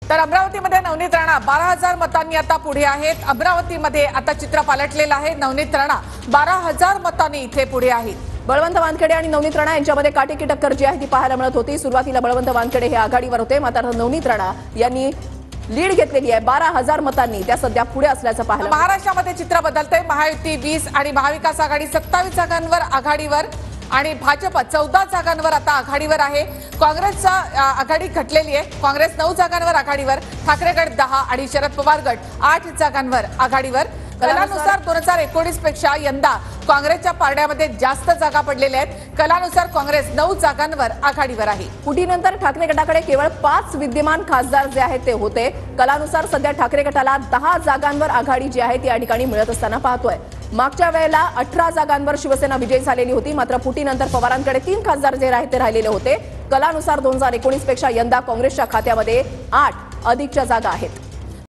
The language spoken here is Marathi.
तर अमरावतीमध्ये नवनीत राणा 12,000 मतांनी आता पुढे आहेत। अमरावतीमध्ये आता चित्र पालटलेलं आहे। नवनीत राणा 12,000 मतांनी इथे पुढे आहेत। बळवंत वानखेडे आणि नवनीत राणा यांच्यामध्ये काटेकी टक्कर जी आहे ती पाहायला मिळत होती। सुरुवातीला बळवंत वानखेडे हे आघाडीवर होते, मात्र नवनीत राणा यांनी लीड घेतलेली आहे 12,000 मतांनी। त्या सध्या पुढे असल्याचं पाहायला महाराष्ट्रामध्ये चित्र बदलतंय। महायुती 20 आणि महाविकास आघाडी 27 जागांवर आघाडीवर आणि भाजप 14 जागांवर आता आघाडीवर आहे। काँग्रेसचा आघाडी घटलेली आहे। काँग्रेस 9 जागांवर आघाडीवर, ठाकरे गट 10 आणि शरद पवार गट 8 जागांवर आघाडीवर। कलानुसार 2019 पेक्षा यंदा काँग्रेसच्या पारड्यामध्ये जास्त जागा पडलेल्या आहेत। कलानुसार काँग्रेस 9 जागांवर आघाडीवर आहे। फुटीनंतर ठाकरे गटाकडे केवळ 5 विद्यमान खासदार जे आहेत ते होते। कलानुसार सध्या ठाकरे गटाला 10 जागांवर आघाडी जी आहे ती या ठिकाणी मिळत असताना पाहतोय। मागच्या वेळेला 18 जागांवर शिवसेना विजयी झालेली होती, मात्र फुटीनंतर पवारांकडे 3 खासदार जे आहेत ते राहिलेले होते। कलानुसार 2019 पेक्षा यंदा काँग्रेसच्या खात्यामध्ये 8 अधिकच्या जागा आहेत।